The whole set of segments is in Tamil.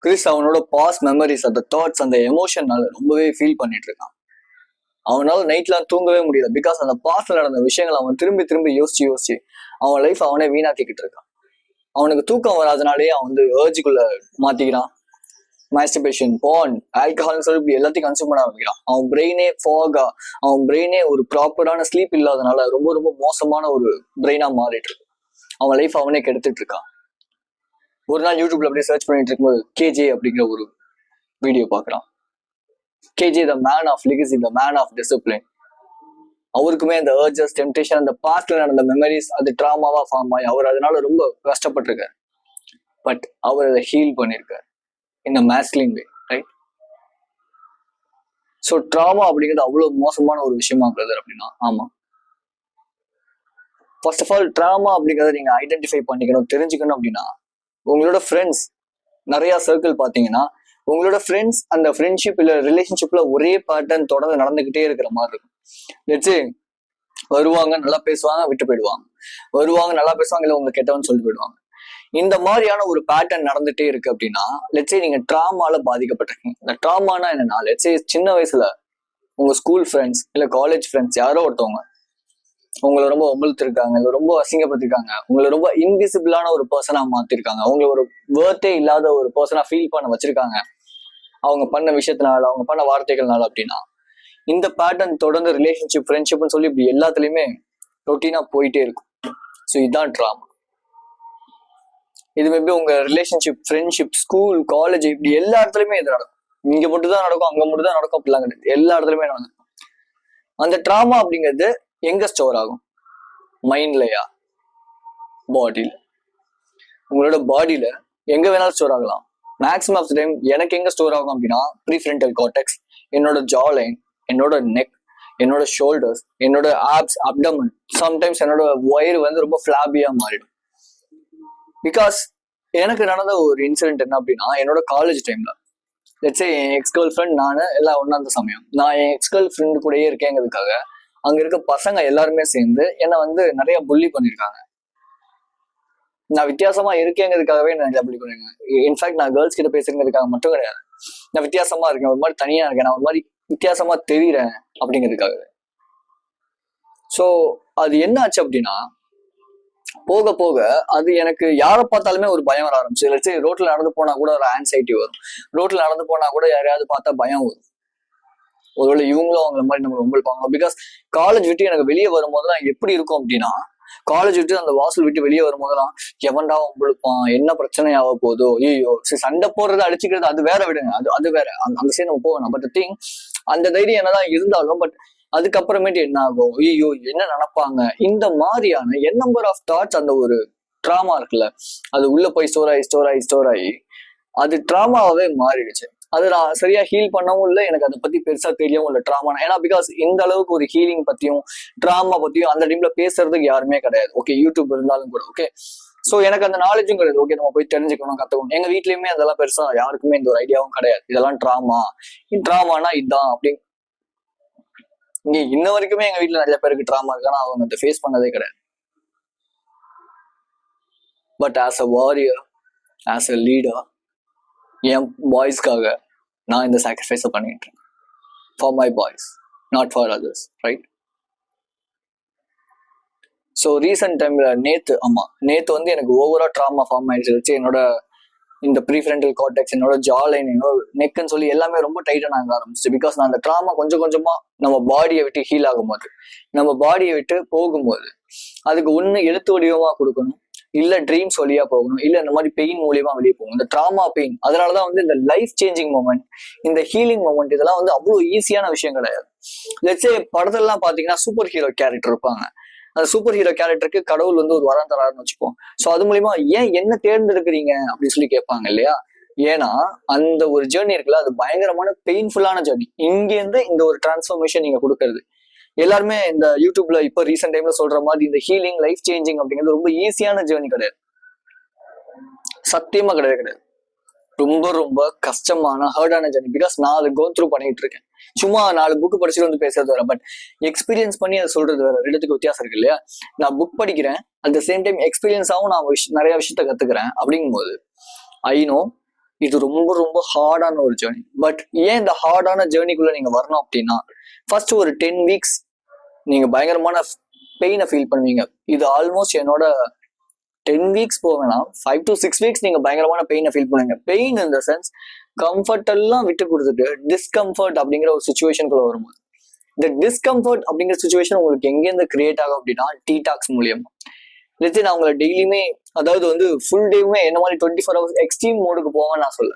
கிறிஸ் அவனோட பாஸ்ட் மெமரிஸ், அந்த தாட்ஸ், அந்த எமோஷன்னால ரொம்பவே ஃபீல் பண்ணிட்டு இருக்கான். அவனால நைட்லாம் தூங்கவே முடியல. பிகாஸ் அந்த பாஸ்ட்ல நடந்த விஷயங்கள் அவன் திரும்பி திரும்பி யோசிச்சு யோசிச்சு அவன் லைஃப் அவனே வீணாக்கிக்கிட்டு இருக்கான். அவனுக்கு தூக்கம் வராதனாலேயே அவன் வந்து ஏர்ஜுக்குள்ள மாத்திக்கிறான். மாஸ்டர்பேஷன், பான், ஆல்கஹால்னு சொல்லி இப்படி எல்லாத்தையும் கன்சியூம் பண்ண ஆரம்பிக்கிறான். அவன் பிரெயினே ஃபாகா, அவன் பிரெயினே ஒரு ப்ராப்பரான ஸ்லீப் இல்லாதனால ரொம்ப ரொம்ப மோசமான ஒரு பிரெயினா மாறிட்டு இருக்கு. அவன் லைஃப் அவனே கெடுத்துட்டு இருக்கான். ஒரு நாள் யூடியூப்ல அப்படியே சர்ச் பண்ணிட்டு இருக்கும்போது கேஜே அப்படிங்கிற ஒரு வீடியோ பார்க்குறான். KJ the man of legacy, the man of discipline. அவருக்குமே அந்த அர்ஜஸ், டெம்டேஷன், அந்த பாஸ்ட்ல நடந்த மெமரிஸ் அது ட்ராமாவா ஃபார்ம் ஆகி அவர் அதனால ரொம்ப கஷ்டப்பட்டிருக்காரு. பட் அவர் அதை ஹீல் பண்ணியிருக்காரு இந்த மேஸ்லின் வே, ரைட்? ஸோ ட்ராமா அப்படிங்கிறது அவ்வளவு மோசமான ஒரு விஷயமா பிரதர் அப்படின்னா? ஆமா. ஃபர்ஸ்ட் ஆஃப் ஆல் ட்ராமா அப்படிங்கிறத நீங்க ஐடென்டிஃபை பண்ணிக்கணும், தெரிஞ்சுக்கணும். அப்படின்னா உங்களோட ஃப்ரெண்ட்ஸ் நிறைய சர்க்கிள் பார்த்தீங்கன்னா உங்களோட ஃப்ரெண்ட்ஸ் அந்த ஃப்ரெண்ட்ஷிப் இல்லை ரிலேஷன்ஷிப்ல ஒரே பேட்டர்ன் தொடர்ந்து நடந்துகிட்டே இருக்கிற மாதிரி இருக்கும். லெட்ஸ் வருவாங்க, நல்லா பேசுவாங்க, விட்டு போயிடுவாங்க. வருவாங்க, நல்லா பேசுவாங்க, இல்லை உங்களுக்கு கெட்டவன்னு சொல்லிட்டு போயிடுவாங்க. இந்த மாதிரியான ஒரு பேட்டர்ன் நடந்துட்டே இருக்கு அப்படின்னா லெட்ஸே நீங்க ட்ராமால பாதிக்கப்பட்டிருக்கீங்க. இந்த ட்ராமானா என்னன்னா, லெட்ஸே சின்ன வயசுல உங்க ஸ்கூல் ஃப்ரெண்ட்ஸ் இல்லை காலேஜ் ஃப்ரெண்ட்ஸ் யாரோ ஒருத்தவங்க உங்களை ரொம்ப ஒம்பளுத்திருக்காங்க, இல்லை ரொம்ப அசிங்கப்படுத்திருக்காங்க, உங்களை ரொம்ப இன்விசிபிளான ஒரு பர்சனா மாத்திருக்காங்க, உங்களை ஒரு வேர்த்தே இல்லாத ஒரு பர்சனா ஃபீல் பண்ண வச்சிருக்காங்க அவங்க பண்ண விஷயத்தினால, அவங்க பண்ண வார்த்தைகள்னால. அப்படின்னா இந்த பேட்டர்ன் தொடர்ந்து ரிலேஷன்ஷிப், ஃப்ரெண்ட்ஷிப்னு சொல்லி இப்படி எல்லாத்துலயுமே ரொட்டீனா போயிட்டே இருக்கும். ஸோ இதுதான் ட்ராமா. இது மேபி உங்க ரிலேஷன்ஷிப், ஃப்ரெண்ட்ஷிப், ஸ்கூல், காலேஜ் இப்படி எல்லா இடத்துலயுமே இது நடக்கும். இங்க மட்டும் தான் நடக்கும், அங்க மட்டும் தான் நடக்கும் அப்படிலாம் கிடையாது. எல்லா இடத்துலயுமே நடக்கும். அந்த ட்ராமா அப்படிங்கிறது எங்க ஸ்டோர் ஆகும்? மைண்ட்லயா, பாடியில? உங்களோட பாடியில எங்க வேணாலும் ஸ்டோர் ஆகலாம். மேக்ஸிமம் ஆஃப் டைம் எனக்கு எங்க ஸ்டோர் ஆகும் அப்படின்னா ப்ரீஃப்ரண்டல் கார்டெக்ஸ், என்னோட ஜா லைன், என்னோட நெக், என்னோட ஷோல்டர்ஸ், என்னோட ஆப்ஸ், அப்டமன். சம்டைம்ஸ் என்னோட வயிறு வந்து ரொம்ப ஃபிளாபியா மாறிடும். பிகாஸ் எனக்கு நடந்த ஒரு இன்சிடென்ட் என்ன அப்படின்னா, என்னோட காலேஜ் டைம்ல let's say N X girl friend நான் எல்லாம் ஒன்றா அந்த சமயம் நான் என் எக்ஸ் கேர்ள் ஃப்ரெண்டு கூடயே இருக்கேங்கிறதுக்காக அங்க இருக்க பசங்க எல்லாருமே சேர்ந்து என்னை வந்து நிறைய புள்ளி பண்ணியிருக்காங்க. நான் வித்தியாசமா இருக்கேங்கிறதுக்காகவே நான் புள்ளி பண்ணிருக்காங்க. இன்ஃபேக்ட் நான் கேர்ள்ஸ் கிட்ட பேசுறதுக்காக மட்டும் கிடையாது, நான் வித்தியாசமா இருக்கேன், ஒரு மாதிரி தனியா இருக்கேன், நான் ஒரு மாதிரி வித்தியாசமா தெரியுறேன் அப்படிங்கிறதுக்காகவே. ஸோ அது என்ன ஆச்சு அப்படின்னா, போக போக அது எனக்கு யாரை பார்த்தாலுமே ஒரு பயம் வர ஆரம்பிச்சு. லட்சம் ரோட்ல நடந்து போனா கூட ஒரு ஆன்சைட்டி வரும். ரோட்ல நடந்து போனா கூட யாரையாவது பார்த்தா பயம் வரும். ஒருவேளை இவங்களும் அவங்கள மாதிரி நம்ம ரொம்ப இருப்பாங்க. பிகாஸ் காலேஜ் விட்டு எனக்கு வெளியே வரும்போதெல்லாம் எப்படி இருக்கும் அப்படின்னா, காலேஜ் விட்டு அந்த வாசல் விட்டு வெளியே வரும்போதெல்லாம் எவன்டா ஒம்பளுப்பான், என்ன பிரச்சனை ஆக போதோ, ஐயோ சண்டை போடுறது, அடிச்சுக்கிறது அது வேற விடுங்க, அது வேற, அந்த சைடு நம்ம போகணும். பட் திங் அந்த தைரியம் என்னதான் இருந்தாலும் பட் அதுக்கப்புறமேட்டு என்ன ஆகும், ஐயோ என்ன நினைப்பாங்க, இந்த மாதிரியான என் நம்பர் ஆஃப் தாட்ஸ், அந்த ஒரு ட்ராமா இருக்குல்ல, அது உள்ள போய் ஸ்டோர் ஆகி அது ட்ராமாவே மாறிடுச்சு. அது நான் சரியா ஹீல் பண்ணவும் இல்லை, எனக்கு அதை பத்தி பெருசா தெரியவும் இல்லை ட்ராமா. ஏன்னா பிகாஸ் இந்த அளவுக்கு ஒரு ஹீலிங் பத்தியும் ட்ராமா பத்தியும் அந்த டைம்ல பேசுறதுக்கு யாருமே கிடையாது. ஓகே, யூடியூப் இருந்தாலும் கூட ஓகே. ஸோ எனக்கு அந்த நாலேஜும் கிடையாது. ஓகே, நம்ம போய் தெரிஞ்சுக்கணும், கத்துக்கணும். எங்க வீட்லயுமே அதெல்லாம் பெருசா யாருக்குமே இந்த ஒரு ஐடியாவும் கிடையாது. இதெல்லாம் ட்ராமானா இதுதான் அப்படி. இங்க இன்ன வரைக்குமே எங்க வீட்டுல நிறைய பேருக்கு ட்ராமா இருக்கு, ஆனா அவங்க அதை ஃபேஸ் பண்ணதே கிடையாது. But as a warrior, as a leader, என் பாய்ஸ்க்காக நான் இந்த சாக்ரிஃபைஸை பண்ணிட்டு இருக்கேன். For my boys, not for others, right? So recent டைம்ல நேத்து வந்து எனக்கு ஓவரா ட்ராமா ஃபார்ம் ஆயிடுச்சு. என்னோட இந்த ப்ரீஃப்ரண்டல் கார்டெக்ஸ், என்னோட ஜா லைன், என்னோட நெக்குன்னு சொல்லி எல்லாமே ரொம்ப டைட்டன் ஆக ஆரம்பிச்சு. பிகாஸ் நான் அந்த ட்ராமா கொஞ்சம் கொஞ்சமா நம்ம பாடியை விட்டு ஹீல் ஆகும்போது, நம்ம பாடியை விட்டு போகும்போது அதுக்கு ஒண்ணு எழுத்து வடிவமா கொடுக்கணும், இல்ல ட்ரீம்ஸ் வழியா போகணும், இல்ல இந்த மாதிரி பெயின் மூலியமா வெளியே போகணும். இந்த ட்ராமா பெயின், அதனாலதான் வந்து இந்த லைஃப் சேஞ்சிங் மூமெண்ட், இந்த ஹீலிங் மூமெண்ட் இதெல்லாம் வந்து அவ்வளவு ஈஸியான விஷயம் கிடையாது. லெட்ஸே படத்தெல்லாம் பாத்தீங்கன்னா சூப்பர் ஹீரோ கேரக்டர் இருப்பாங்க. அந்த சூப்பர் ஹீரோ கேரக்டருக்கு கடவுள் வந்து ஒரு வரம் தராருன்னு வச்சுப்போம். ஸோ அது மூலியமா ஏன் என்ன தேர்ந்தெடுக்கிறீங்க அப்படின்னு சொல்லி கேட்பாங்க இல்லையா? ஏன்னா அந்த ஒரு ஜேர்னி இருக்குல்ல, அது பயங்கரமான பெயின்ஃபுல்லான ஜேர்னி. இங்கேருந்து இந்த ஒரு டிரான்ஸ்ஃபர்மேஷன் நீங்க கொடுக்கறது எல்லாருமே இந்த யூடியூப்ல இப்ப ரீசெண்ட் டைம்ல சொல்ற மாதிரி இந்த ஹீலிங், லைஃப் சேஞ்சிங் அப்படிங்கிறது ரொம்ப ஈஸியான ஜேர்னி கிடையாது. சத்தியமா கிடையாது. ரொம்ப ரொம்ப கஷ்டமான ஹர்டான ஜர்னி. பிகாஸ் நான் அதை கோ த்ரூ பண்ணிட்டு இருக்கேன். சும்மா 4 புக்கு படிச்சுட்டு வந்து பேசுறது வேற, பட் எக்ஸ்பீரியன்ஸ் பண்ணி அதை சொல்றது வேற. ரெண்டுத்துக்கு வித்தியாசம் இருக்கு இல்லையா? நான் புக் படிக்கிறேன், அட் த சேம் டைம் எக்ஸ்பீரியன்ஸாகவும் நான் நிறைய விஷயத்த கத்துக்கிறேன். அப்படிங்கும்போது ஐ நோ இது ரொம்ப ரொம்ப ஹார்டான ஒரு ஜேர்னி. பட் ஏன் இந்த ஹார்டான ஜேர்னிக்குள்ள நீங்க வரணும் அப்படின்னா, ஃபர்ஸ்ட் ஒரு 10 வீக்ஸ் நீங்க பயங்கரமான பெயினை ஃபீல் பண்ணுவீங்க. இது ஆல்மோஸ்ட் என்னோட 10 வீக்ஸ் போவேனா 5 to 6 வீக்ஸ் நீங்க பயங்கரமான பெயினை ஃபீல் பண்ணுவீங்க. பெயின் இந்த சென்ஸ் கம்ஃபர்ட் எல்லாம் விட்டு கொடுத்துட்டு டிஸ்கம்ஃபர்ட் அப்படிங்கிற ஒரு சுச்சுவேஷனுக்குள்ள வரும்போது, இந்த டிஸ்கம்ஃபர்ட் அப்படிங்கிற சுச்சுவேஷன் உங்களுக்கு எங்கேருந்து கிரியேட் ஆகும் அப்படின்னா டீடாக்ஸ் மூலியமா. லெட்ஸ் நான் உங்களை டெய்லியுமே, அதாவது வந்து ஃபுல் டேவுமே என்ன மாதிரி 24 hours எக்ஸ்ட்ரீம் மோடுக்கு போவேன்னு நான் சொல்ல.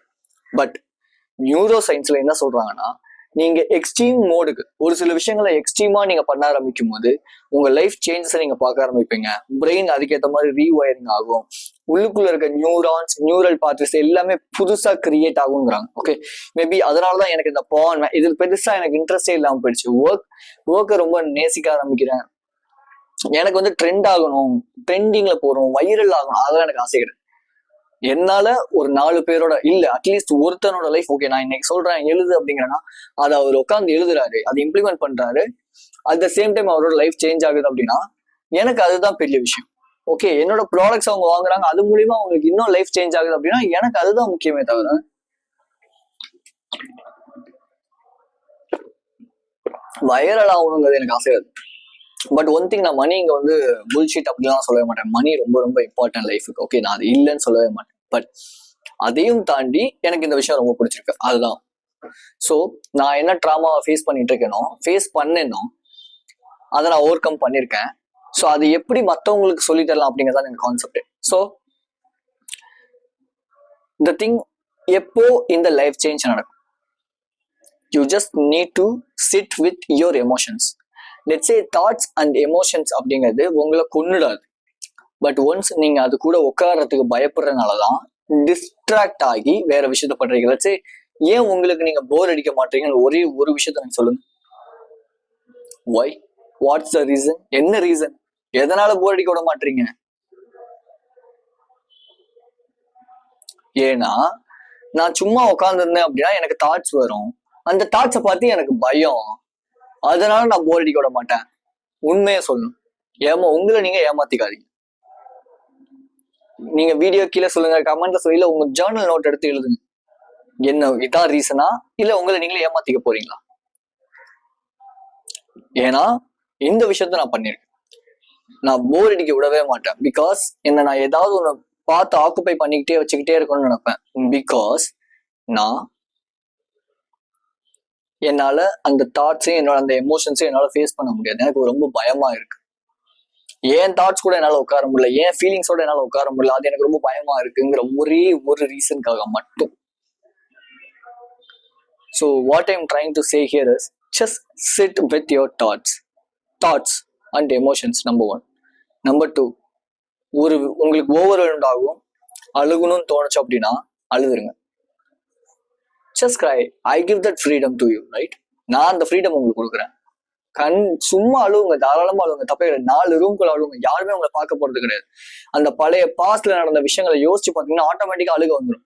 பட் நியூரோ சயின்ஸ்ல என்ன சொல்றாங்கன்னா, நீங்க எக்ஸ்ட்ரீம் மோடுக்கு ஒரு சில விஷயங்களை எக்ஸ்ட்ரீமா நீங்க பண்ண ஆரம்பிக்கும் போது உங்க லைஃப் சேஞ்சஸை நீங்க பார்க்க ஆரம்பிப்பீங்க. பிரெயின் அதுக்கேற்ற மாதிரி ரீவயரிங் ஆகும். உள்ளுக்குள்ள இருக்க நியூரான்ஸ், நியூரல் பாத்வேஸ் எல்லாமே புதுசா கிரியேட் ஆகுங்கிறாங்க. ஓகே, மேபி அதனாலதான் எனக்கு இந்த பான் இதுல பெருசா எனக்கு இன்ட்ரெஸ்டே இல்லாம போயிடுச்சு. ஒர்க்கை ரொம்ப நேசிக்க ஆரம்பிக்கிறேன். எனக்கு வந்து ட்ரெண்ட் ஆகணும், ட்ரெண்டிங்ல போறோம், வைரல் ஆகணும், அதெல்லாம் எனக்கு ஆசை கிடையாது. என்னால ஒரு 4 பேரோட இல்ல அட்லீஸ்ட் ஒருத்தனோட லைஃப், ஓகே நான் இன்னைக்கு சொல்றேன் எழுது அப்படிங்கிறேன்னா அதை அவர் உட்காந்து எழுதுறாரு, அதை இம்ப்ளிமெண்ட் பண்றாரு, அட் த சேம் டைம் அவரோட லைஃப் சேஞ்ச் ஆகுது அப்படின்னா எனக்கு அதுதான் பெரிய விஷயம். ஓகே, என்னோட ப்ராடக்ட்ஸ் அவங்க வாங்குறாங்க, அது மூலியமா அவங்களுக்கு இன்னும் லைஃப் சேஞ்ச் ஆகுது அப்படின்னா எனக்கு அதுதான் முக்கியமே தவிர வைரல் ஆகணுங்கிறது எனக்கு ஆசையாது. பட் ஒன் திங், நான் மணி இங்க வந்து புல்ஷீட் அப்படிலாம் சொல்லவே மாட்டேன். மணி ரொம்ப ரொம்ப இம்பார்ட்டன்ட் லைஃபுக்கு. ஓகே, நான் அது இல்லைன்னு சொல்லவே மாட்டேன். பட் அதையும் தாண்டி எனக்கு இந்த விஷயம் ரொம்ப பிடிச்சிருக்கு, அதுதான். ஸோ நான் என்ன ட்ராமாவை ஃபேஸ் பண்ணிட்டு இருக்கேனோ, ஃபேஸ் பண்ணேனோ, அதை நான் ஓவர் கம் பண்ணியிருக்கேன். ஸோ அது எப்படி மற்றவங்களுக்கு சொல்லி தரலாம் அப்படிங்கிறதான் எனக்கு கான்செப்ட். ஸோ த திங், எப்போ இந்த லைஃப் சேஞ்ச் நடக்கும், you just need to sit with your emotions. Let's say thoughts and emotions அப்படிங்கிறது உங்களை கொன்னுடாது. பட் ஒன்ஸ் நீங்க அது கூட உட்கார்றதுக்கு பயப்படுறதுனாலதான் டிஸ்ட்ராக்ட் ஆகி வேற விஷயத்த பண்றீங்க. லெட்ஸ் சே ஏன் உங்களுக்கு நீங்க போர் அடிக்க மாட்டீங்கன்னு ஒரே ஒரு விஷயத்த எனக்கு சொல்லுங்க. ஒய்? What's the reason? என்ன ரீசன்? எதனால போர் அடிக்க விட மாட்டீங்க? ஏன்னா நான் சும்மா உட்காந்துருந்தேன் அப்படின்னா எனக்கு தாட்ஸ் வரும், அந்த தாட்ஸை பார்த்து எனக்கு பயம், அதனால நான் போர் அடிக்க விட மாட்டேன். உண்மையை சொல்லணும், உங்களை நீங்க ஏமாத்திக்காதீங்க. நீங்க வீடியோ கீழே சொல்லுங்க, கமெண்ட்ல சொல்ல, உங்க ஜேர்னல் நோட் எடுத்து எழுதுங்க. என்ன இதான் ரீசனா, இல்ல உங்களை நீங்களே ஏமாத்திக்க போறீங்களா? ஏன்னா இந்த விஷயத்த நான் பண்ணிருக்கேன். நான் போர் அடிக்க விடவே மாட்டேன். பிகாஸ் என்ன நான் ஏதாவது ஒண்ணு பார்த்து ஆக்குப்பை பண்ணிக்கிட்டே வச்சுக்கிட்டே இருக்கணும்னு நினைப்பேன். பிகாஸ் நான் என்னால அந்த தாட்ஸையும் என்னோட அந்த எமோஷன்ஸையும் என்னால ஃபேஸ் பண்ண முடியாது. எனக்கு ரொம்ப பயமா இருக்கு. ஏன் தாட்ஸ் கூட என்னால உட்கார முடியல, ஏன் ஃபீலிங்ஸோட என்னால உட்கார முடியல, அது எனக்கு ரொம்ப பயமா இருக்குங்கிற ஒரே ஒரு ரீசனுக்காக மட்டும். So what I'm trying to say here is just sit with your thoughts and emotions. Number 1. Number 2, உங்களுக்கு ஓவர்வெல்ம்ட் ஆகும், அழுகணும்னு தோணுச்சு அப்படின்னா அழுதுருங்க. Just cry. I give that freedom to you, right? நான் அந்த ஃப்ரீடம் உங்களுக்கு கொடுக்குறேன். சும்மா அழுவுங்க, தாராளமா அழுவுங்க, தப்பே கிடையாது. 4 ரூம்குள்ள அழுவுங்க, யாருமே உங்களை பார்க்க போறது கிடையாது. அந்த பழைய பாஸ்ட்ல நடந்த விஷயங்களை யோசிச்சு பார்த்தீங்கன்னா ஆட்டோமேட்டிக்கா அழுக வந்துடும்.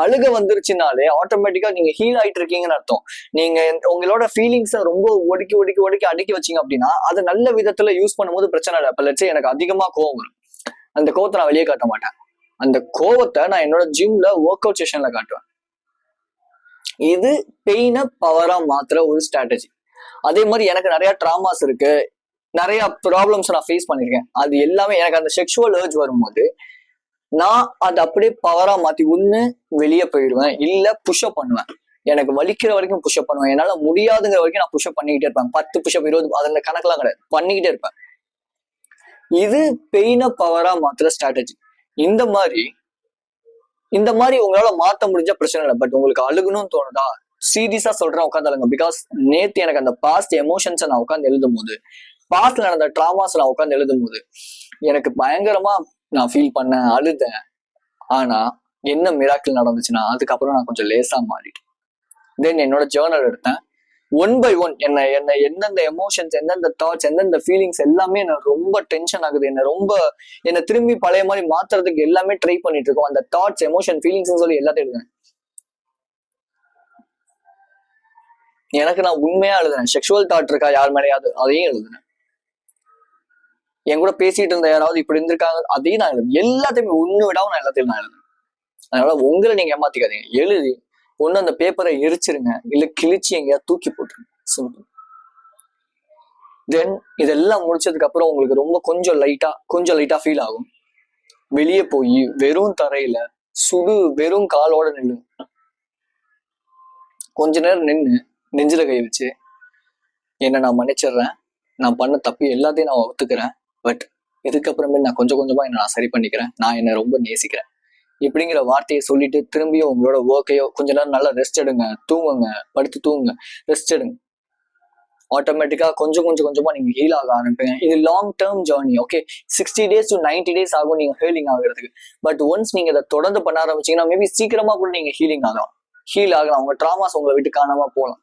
அழுக வந்துருச்சுனாலே ஆட்டோமேட்டிக்கா நீங்க ஹீல் ஆயிட்டு இருக்கீங்கன்னு அர்த்தம். நீங்க உங்களோட ஃபீலிங்ஸை ரொம்ப ஒடுக்கி அடக்கி வச்சீங்க அப்படின்னா அதை நல்ல விதத்துல யூஸ் பண்ணும்போது பிரச்சனை இல்லை. இப்ப லட்சம் எனக்கு அதிகமா கோவம் வரும், அந்த கோவத்தை நான் வெளியே காட்ட மாட்டேன். அந்த கோவத்தை நான் என்னோட ஜிம்ல ஒர்க் அவுட் செஷன்ல காட்டுவேன். இது பெயினை பவரா மாத்துற ஒரு ஸ்ட்ராட்டஜி. அதே மாதிரி எனக்கு நிறைய ட்ராமாஸ் இருக்கு, நிறைய ப்ராப்ளம்ஸ் நான் ஃபேஸ் பண்ணிருக்கேன். அது எல்லாமே எனக்கு அந்த செக்ஷுவல் ஏர்ஜ் வரும்போது நான் அதை அப்படியே பவரா மாத்தி ஒண்ணு வெளியே போயிடுவேன், இல்ல புஷ்அப் பண்ணுவேன். எனக்கு வலிக்கிற வரைக்கும் புஷ்அப் பண்ணுவேன். என்னால முடியாதுங்கிற வரைக்கும் நான் புஷ்அப் பண்ணிக்கிட்டே இருப்பேன். 10 புஷ்அப் 20 அதுல கணக்கெல்லாம் கிடையாது, பண்ணிக்கிட்டே இருப்பேன். இது பெயினை பவரா மாத்துற ஸ்ட்ராட்டஜி. இந்த மாதிரி உங்களால மாத்த முடிஞ்ச பிரச்சனை இல்லை. பட் உங்களுக்கு அழுகணும்னு தோணுதா, சீரியஸா சொல்றேன், உட்காந்து அழுங்க. பிகாஸ் நேத்து எனக்கு அந்த பாஸ்ட் எமோஷன்ஸை நான் உட்காந்து எழுதும் போது, பாஸ்ட்ல நடந்த ட்ராமாஸ் நான் உட்காந்து எழுதும் போது எனக்கு பயங்கரமா நான் ஃபீல் பண்ணேன், அழுதேன். ஆனா என்ன மிராக்கிள் நடந்துச்சுன்னா அதுக்கப்புறம் நான் கொஞ்சம் லேசா மாறிட்டேன். தென் என்னோட ஜேர்னல் எடுத்தேன். 1 by 1 என்ன எந்தெந்த எமோஷன்ஸ், எந்தெந்த தாட்ஸ், எந்தெந்த ஃபீலிங்ஸ் எல்லாமே என்ன ரொம்ப டென்ஷன் ஆகுது, என்ன திரும்பி பழைய மாதிரி மாத்துறதுக்கு எல்லாமே ட்ரை பண்ணிட்டு இருக்கோம். அந்த தாட்ஸ், எமோஷன், ஃபீலிங்ஸ் சொல்லி எல்லாத்தையும் எழுதுனேன். எனக்கு நான் உண்மையா எழுதுனேன். செக்ஷுவல் தாட் இருக்கா யார் மேலேயாவது, அதையும் எழுதுனேன். என் கூட பேசிட்டு இருந்த யாராவது இப்படி இருந்திருக்காங்க, அதையும் நான் எழுதுனேன். எல்லாத்தையுமே ஒண்ணு விடாம நான் எல்லாத்தையும் நான் எழுதுனேன். அதனால உங்களை நீங்க ஏமாத்திக்காதீங்க. எழுதி ஒண்ணு அந்த பேப்பரை எரிச்சிருங்க, இல்ல கிழிச்சு எங்கேயா தூக்கி போட்டுருங்க. சிம்பிள். தென் இதெல்லாம் முடிச்சதுக்கு அப்புறம் உங்களுக்கு ரொம்ப கொஞ்சம் லைட்டா ஃபீல் ஆகும். வெளியே போய் வெறும் தரையில வெறும் காலோட நின்று கொஞ்ச நேரம் நின்று நெஞ்சில கை வச்சு, என்ன நான் மன்னிச்சிடுறேன், நான் பண்ண தப்பு எல்லாத்தையும் நான் ஒத்துக்கிறேன், பட் இதுக்கப்புறமே நான் கொஞ்சம் கொஞ்சமா என்ன நான் சரி பண்ணிக்கிறேன், நான் என்னை ரொம்ப நேசிக்கிறேன் இப்படிங்கிற வார்த்தையை சொல்லிட்டு திரும்பியும் உங்களோட ஒர்க்கையோ கொஞ்ச நேரம் நல்லா ரெஸ்ட் எடுங்க, தூங்குங்க, படுத்து தூங்குங்க, ரெஸ்ட் எடுங்க. ஆட்டோமேட்டிக்கா கொஞ்சமா நீங்க ஹீல் ஆக ஆரம்பிப்பீங்க. இது long term journey. Okay, 60 days to 90 days ஆகும் நீங்க ஹீலிங் ஆகுறதுக்கு. பட் ஒன்ஸ் நீங்க இதை தொடர்ந்து பண்ண ஆரம்பிச்சீங்கன்னா மேபி சீக்கிரமா கூட நீங்க ஹீல் ஆகலாம். உங்க ட்ராமாஸ் உங்களை விட்டு காணாம போகலாம்.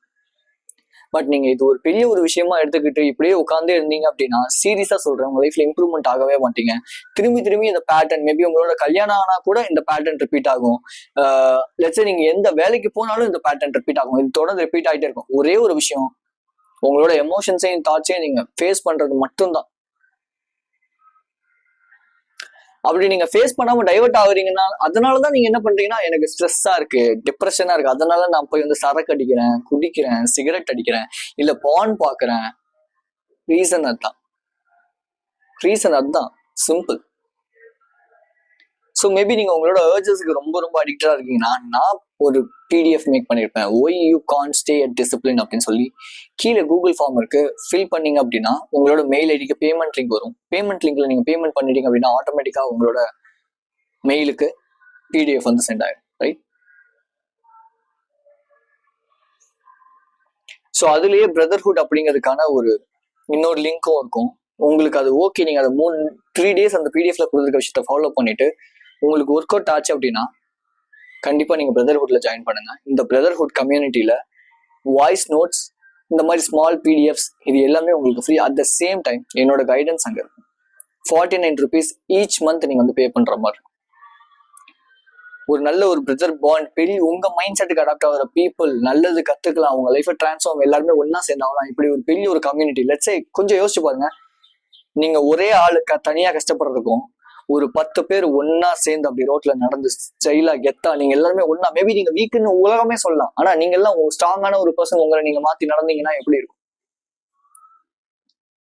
பட் நீங்க இது ஒரு பெரிய ஒரு விஷயமா எடுத்துக்கிட்டு இப்படியே உட்கார்ந்தே இருந்தீங்க அப்படின்னா, சீரியஸா சொல்றேன், உங்க லைஃப்ல இம்ப்ரூவ்மெண்ட் ஆகவே மாட்டீங்க. திரும்பி இந்த பேட்டர்ன், மேபி உங்களோட கல்யாணம் ஆனா கூட இந்த பேட்டர்ன் ரிப்பீட் ஆகும். லெட்ஸ் சே நீங்க எந்த வேலைக்கு போனாலும் இந்த பேட்டர்ன் ரிப்பீட் ஆகும். இது தொடர்ந்து ரிப்பீட் ஆகிட்டே இருக்கும். ஒரே ஒரு விஷயம், உங்களோட எமோஷன்ஸையும் தாட்ஸையும் நீங்க ஃபேஸ் பண்றது மட்டும்தான். அப்படி நீங்க ஃபேஸ் பண்ணாம டைவர்ட் ஆகுறீங்கன்னா, அதனாலதான் நீங்க என்ன பண்றீங்கன்னா, எனக்கு ஸ்ட்ரெஸ்ஸா இருக்கு, டிப்ரெஷனா இருக்கு, அதனால நான் போய் சரக்கு அடிக்கிறேன், குடிக்கிறேன், சிகரெட் அடிக்கிறேன், இல்ல பான் பாக்குறேன். ரீசன் அதுதான். சிம்பிள். ஸோ மேபி நீங்க உங்களோட ஏர்ஜஸ்க்கு ரொம்ப அடிக்டா இருக்கீங்கன்னா, நான் ஒரு PDF மேக் பண்ணியிருப்பேன், why you can't stay at discipline அப்படின்னு சொல்லி. கீழே கூகுள் ஃபார்ம் இருக்கு, ஃபில் பண்ணீங்க அப்படின்னா உங்களோட மெயில் ஐடிக்கு பேமெண்ட் லிங்க் வரும். பேமெண்ட் லிங்க்ல நீங்க பேமெண்ட் பண்ணிட்டீங்க அப்படின்னா ஆட்டோமேட்டிக்கா உங்களோட மெயிலுக்கு PDF சென்ட் ஆயிடும். ரைட்? ஸோ அதுலயே பிரதர்ஹுட் அப்படிங்கிறதுக்கான ஒரு இன்னொரு லிங்க்கும் இருக்கும். உங்களுக்கு அது ஓகே, நீங்க அதை 3 days அந்த PDFல கொடுத்துருக்க விஷயத்த ஃபாலோ பண்ணிட்டு உங்களுக்கு ஒர்க் அவுட் ஆச்சு அப்படின்னா கண்டிப்பா நீங்க பிரதர்ஹுட்ல ஜாயின் பண்ணுங்க. இந்த பிரதர்ஹுட் கம்யூனிட்டியில வாய்ஸ் நோட்ஸ், இந்த மாதிரி ஸ்மால் PDFs இது எல்லாமே உங்களுக்கு free. At the same time என்னோட கைடன்ஸ் அங்க இருக்கும். 49 rupees ஈச் மந்த் நீங்க பே பண்ற மாதிரி. ஒரு நல்ல ஒரு பிரதர் பாண்ட், பெரிய உங்க மைண்ட் செட்டுக்கு அடாப்ட் ஆகிற பீப்புள், நல்லது கத்துக்கலாம், அவங்க லைஃபை டிரான்ஸ்ஃபார்ம், எல்லாருமே ஒன்னா சேர்ந்தாங்களாம். இப்படி ஒரு பெரிய ஒரு கம்யூனிட்டி. லெட்ஸ் சே கொஞ்சம் யோசிச்சு பாருங்க, நீங்க ஒரே ஆளுக்கு தனியா கஷ்டப்படுறதுக்கும் ஒரு 10 பேர் ஒன்னா சேர்ந்து அப்படி ரோட்ல நடந்து ஸ்டைலா கெத்தா நீங்க எல்லாருமே ஒன்னா, மேபி நீங்க வீக்குன்னு உலகமே சொல்லலாம், ஆனா நீங்க எல்லாம் ஸ்ட்ராங்கான ஒரு பர்சன் உங்களை நீங்க மாத்தி நடந்தீங்கன்னா எப்படி இருக்கும்?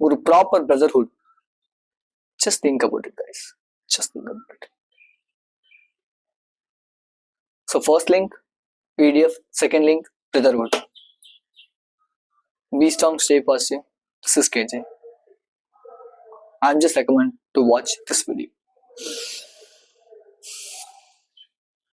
ஒரு proper brotherhood. Just think about it, guys. Just think about it. So first link, PDF. Second link, brotherhood. Be strong, stay positive. This is KJ. I'm just recommend to watch this video.